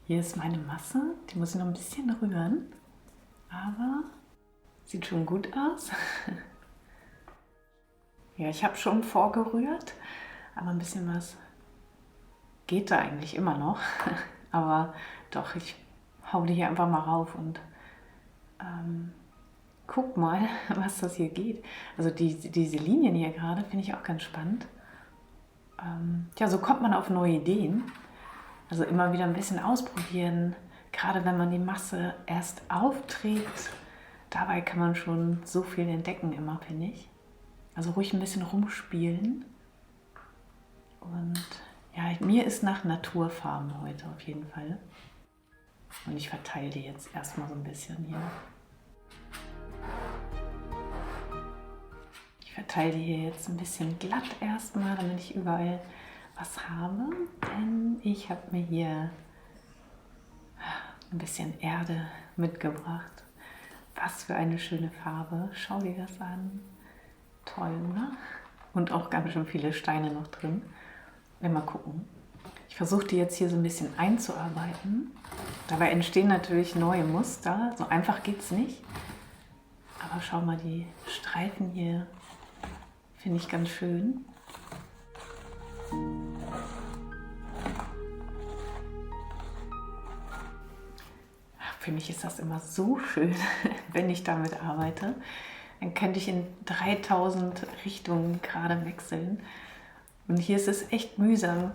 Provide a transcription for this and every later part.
Hier ist meine Masse, die muss ich noch ein bisschen rühren, aber sieht schon gut aus. Ja, ich habe schon vorgerührt, aber ein bisschen was geht da eigentlich immer noch. Aber doch, ich hau die hier einfach mal rauf und guck mal, was das hier geht. Also diese Linien hier gerade finde ich auch ganz spannend. Ja, so kommt man auf neue Ideen. Also immer wieder ein bisschen ausprobieren, gerade wenn man die Masse erst aufträgt. Dabei kann man schon so viel entdecken immer, finde ich. Also ruhig ein bisschen rumspielen. Und ja, mir ist nach Naturfarben heute auf jeden Fall. Und ich verteile die jetzt erstmal so ein bisschen hier. Ich verteile die hier jetzt ein bisschen glatt erstmal, damit ich überall was habe. Denn ich habe mir hier ein bisschen Erde mitgebracht. Was für eine schöne Farbe. Schau dir das an. Toll, oder? Und auch ganz schön viele Steine noch drin. Mal gucken. Ich versuche die jetzt hier so ein bisschen einzuarbeiten. Dabei entstehen natürlich neue Muster. So einfach geht es nicht. Aber schau mal, die Streifen hier finde ich ganz schön. Für mich ist das immer so schön, wenn ich damit arbeite. Dann könnte ich in 3000 Richtungen gerade wechseln. Und hier ist es echt mühsam,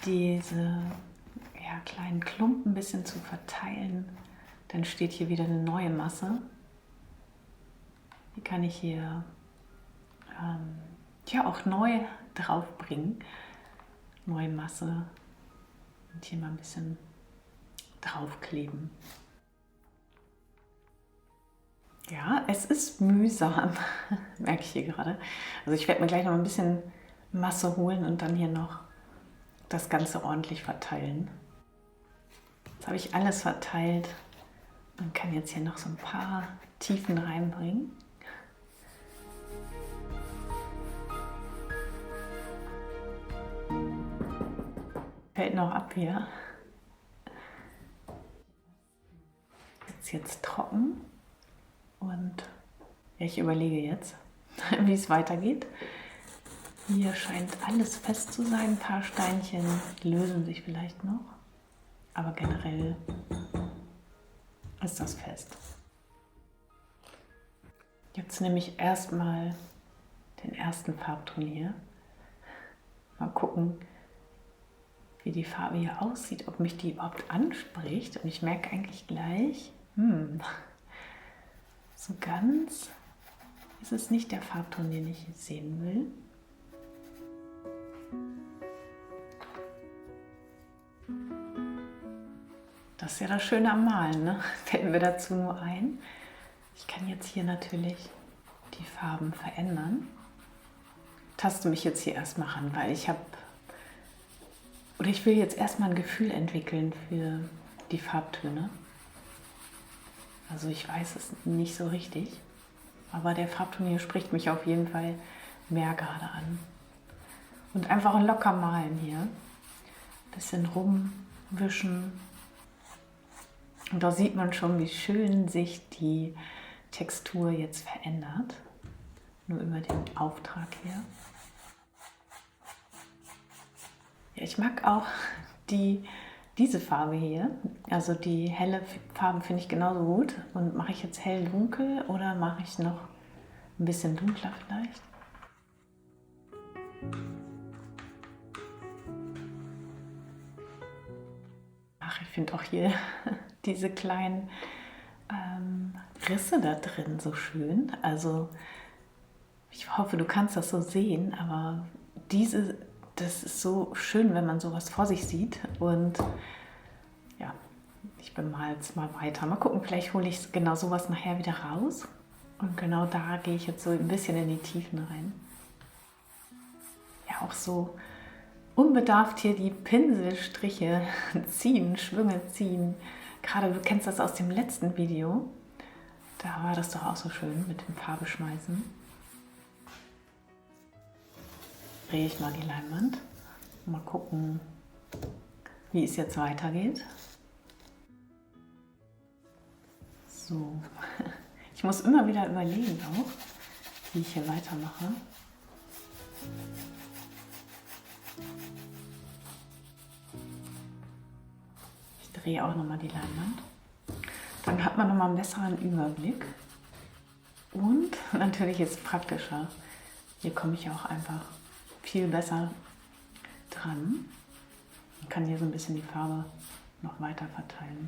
diese kleinen Klumpen ein bisschen zu verteilen. Dann steht hier wieder eine neue Masse. Die kann ich hier auch neu draufbringen. Neue Masse. Und hier mal ein bisschen draufkleben. Ja, es ist mühsam, merke ich hier gerade. Also ich werde mir gleich noch ein bisschen Masse holen und dann hier noch das Ganze ordentlich verteilen. Jetzt habe ich alles verteilt und kann jetzt hier noch so ein paar Tiefen reinbringen. Fällt noch ab hier. Jetzt trocken. Und ich überlege jetzt, wie es weitergeht. Hier scheint alles fest zu sein. Ein paar Steinchen lösen sich vielleicht noch. Aber generell ist das fest. Jetzt nehme ich erstmal den ersten Farbton hier. Mal gucken, wie die Farbe hier aussieht, ob mich die überhaupt anspricht. Und ich merke eigentlich gleich, so ganz ist es nicht der Farbton, den ich sehen will. Das ist ja das Schöne am Malen, ne? Fällt mir dazu nur ein. Ich kann jetzt hier natürlich die Farben verändern. Taste mich jetzt hier erstmal ran, weil ich will jetzt erstmal ein Gefühl entwickeln für die Farbtöne. Also ich weiß es nicht so richtig, aber der Farbton hier spricht mich auf jeden Fall mehr gerade an. Und einfach locker malen hier. Ein bisschen rumwischen. Und da sieht man schon, wie schön sich die Textur jetzt verändert. Nur über den Auftrag hier. Ja, ich mag auch diese Farbe hier, also die helle Farbe finde ich genauso gut. Und mache ich jetzt hell-dunkel oder mache ich noch ein bisschen dunkler vielleicht? Ach, ich finde auch hier diese kleinen Risse da drin so schön. Also ich hoffe, du kannst das so sehen, aber das ist so schön, wenn man sowas vor sich sieht. Und ja, ich bemal jetzt mal weiter. Mal gucken, vielleicht hole ich genau sowas nachher wieder raus. Und genau da gehe ich jetzt so ein bisschen in die Tiefen rein. Ja, auch so unbedarft hier die Pinselstriche ziehen, Schwünge ziehen. Gerade du kennst das aus dem letzten Video. Da war das doch auch so schön mit dem Farbeschmeißen. Drehe ich mal die Leinwand. Mal gucken, wie es jetzt weitergeht. So, ich muss immer wieder überlegen auch, wie ich hier weitermache. Ich drehe auch nochmal die Leinwand. Dann hat man nochmal einen besseren Überblick. Und natürlich ist es praktischer. Hier komme ich auch einfach viel besser dran. Ich kann hier so ein bisschen die Farbe noch weiter verteilen.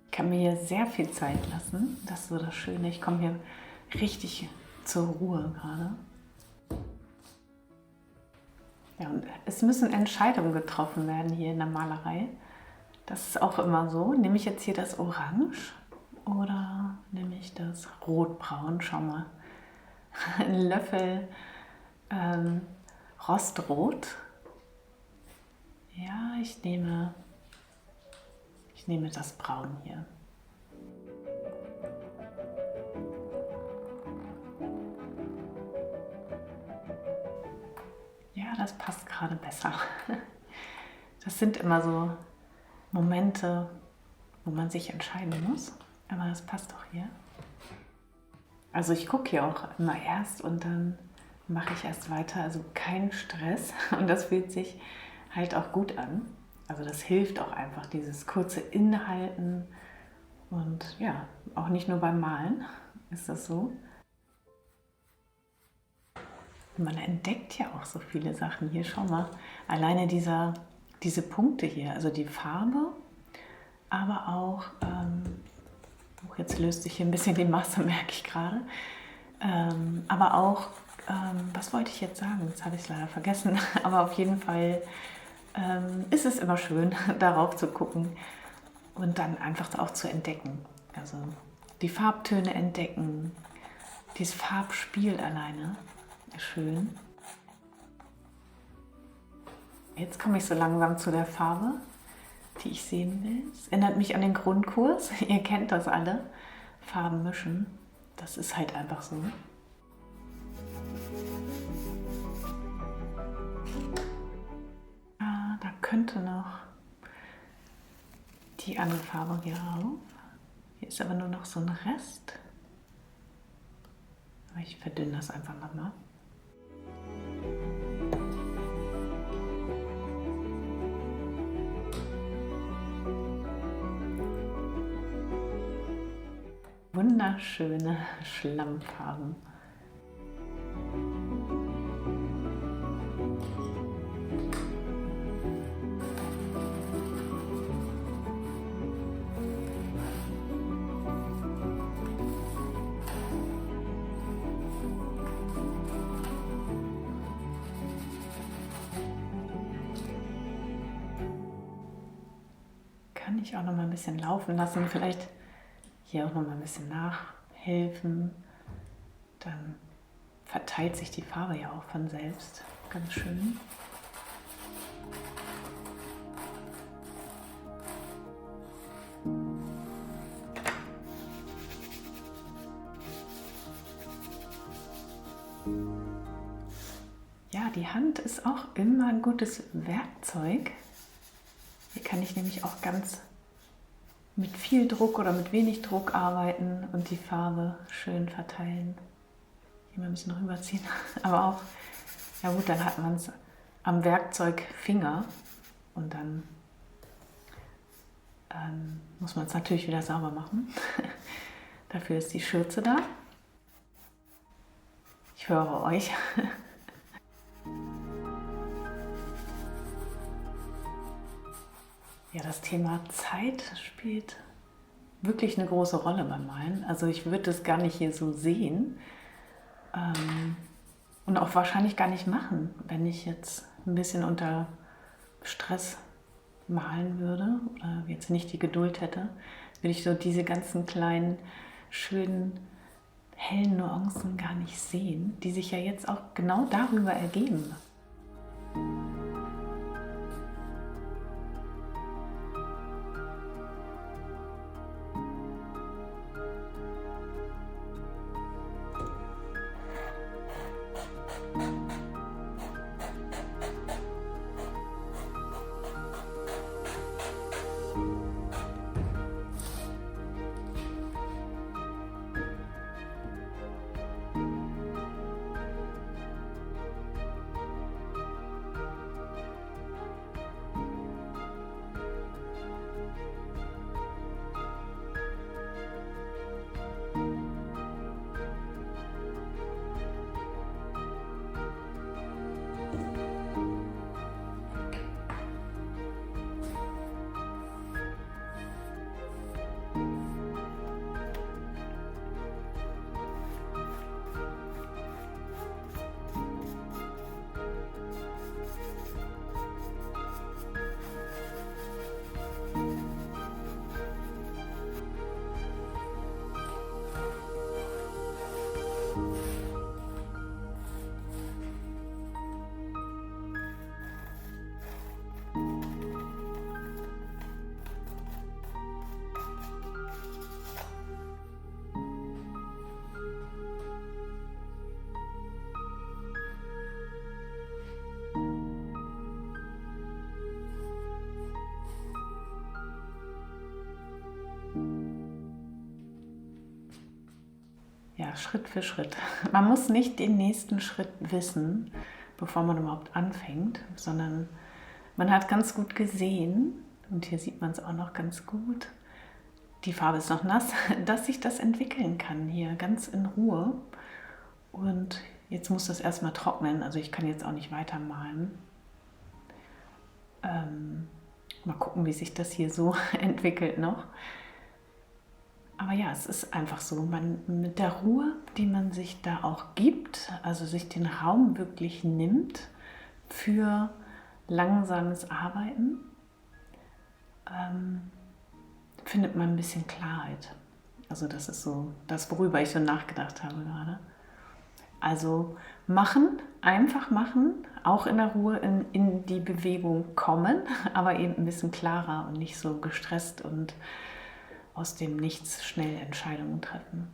Ich kann mir hier sehr viel Zeit lassen. Das ist so das Schöne. Ich komme hier richtig zur Ruhe gerade. Ja, und es müssen Entscheidungen getroffen werden hier in der Malerei. Das ist auch immer so. Nehme ich jetzt hier das Orange oder nehme ich das Rotbraun? Schau mal. Ein Löffel Rostrot. Ja, ich nehme das Braun hier. Ja, das passt gerade besser. Das sind immer so Momente, wo man sich entscheiden muss. Aber das passt doch hier. Also ich gucke hier auch immer erst und dann mache ich erst weiter. Also kein Stress. Und das fühlt sich halt auch gut an. Also das hilft auch einfach, dieses kurze Innehalten. Und ja, auch nicht nur beim Malen ist das so. Man entdeckt ja auch so viele Sachen hier. Schau mal, alleine diese Punkte hier, also die Farbe, aber auch, jetzt löst sich hier ein bisschen die Masse, merke ich gerade, aber auch, was wollte ich jetzt sagen? Jetzt habe ich es leider vergessen, aber auf jeden Fall ist es immer schön, darauf zu gucken und dann einfach auch zu entdecken. Also die Farbtöne entdecken, dieses Farbspiel alleine. Schön. Jetzt komme ich so langsam zu der Farbe, die ich sehen will. Es erinnert mich an den Grundkurs. Ihr kennt das alle. Farben mischen. Das ist halt einfach so. Ah, da könnte noch die andere Farbe hier rauf. Hier ist aber nur noch so ein Rest. Aber ich verdünne das einfach nochmal. Wunderschöne Schlammfarben. Kann ich auch noch mal ein bisschen laufen lassen, vielleicht hier auch noch mal ein bisschen nachhelfen, dann verteilt sich die Farbe ja auch von selbst. Ganz schön. Ja, die Hand ist auch immer ein gutes Werkzeug. Hier kann ich nämlich auch ganz mit viel Druck oder mit wenig Druck arbeiten und die Farbe schön verteilen. Hier mal ein bisschen rüberziehen. Aber auch, ja gut, dann hat man es am Werkzeugfinger und dann muss man es natürlich wieder sauber machen. Dafür ist die Schürze da. Ich höre euch. Ja, das Thema Zeit spielt wirklich eine große Rolle beim Malen. Also ich würde es gar nicht hier so sehen und auch wahrscheinlich gar nicht machen, wenn ich jetzt ein bisschen unter Stress malen würde oder jetzt nicht die Geduld hätte, würde ich so diese ganzen kleinen, schönen, hellen Nuancen gar nicht sehen, die sich ja jetzt auch genau darüber ergeben. ja, Schritt für Schritt. Man muss nicht den nächsten Schritt wissen, bevor man überhaupt anfängt, sondern man hat ganz gut gesehen, und hier sieht man es auch noch ganz gut, die Farbe ist noch nass, dass sich das entwickeln kann hier ganz in Ruhe. Und jetzt muss das erstmal trocknen, also ich kann jetzt auch nicht weitermalen. Mal gucken, wie sich das hier so entwickelt noch. Aber ja, es ist einfach so, mit der Ruhe, die man sich da auch gibt, also sich den Raum wirklich nimmt für langsames Arbeiten, findet man ein bisschen Klarheit. Also das ist so das, worüber ich so nachgedacht habe gerade. Also machen, einfach machen, auch in der Ruhe in die Bewegung kommen, aber eben ein bisschen klarer und nicht so gestresst und aus dem Nichts schnell Entscheidungen treffen.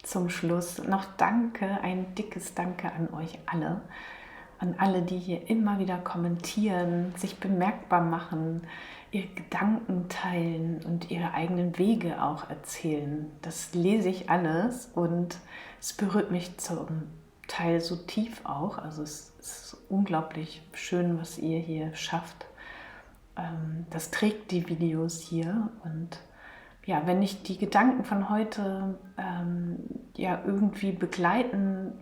Zum Schluss noch Danke, ein dickes Danke an euch alle. An alle, die hier immer wieder kommentieren, sich bemerkbar machen, ihre Gedanken teilen und ihre eigenen Wege auch erzählen. Das lese ich alles und es berührt mich zum Teil so tief auch. Also es ist unglaublich schön, was ihr hier schafft. Das trägt die Videos hier und ja, wenn ich die Gedanken von heute ja irgendwie begleiten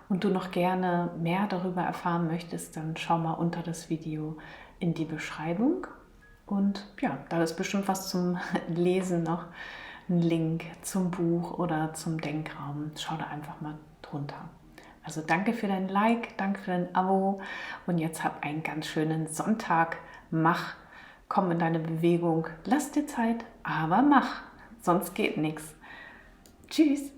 und du noch gerne mehr darüber erfahren möchtest, dann schau mal unter das Video in die Beschreibung. Und ja, da ist bestimmt was zum Lesen noch, ein Link zum Buch oder zum Denkraum. Schau da einfach mal drunter. Also danke für dein Like, danke für dein Abo und jetzt hab einen ganz schönen Sonntag. Komm in deine Bewegung, lass dir Zeit, aber mach, sonst geht nichts. Tschüss!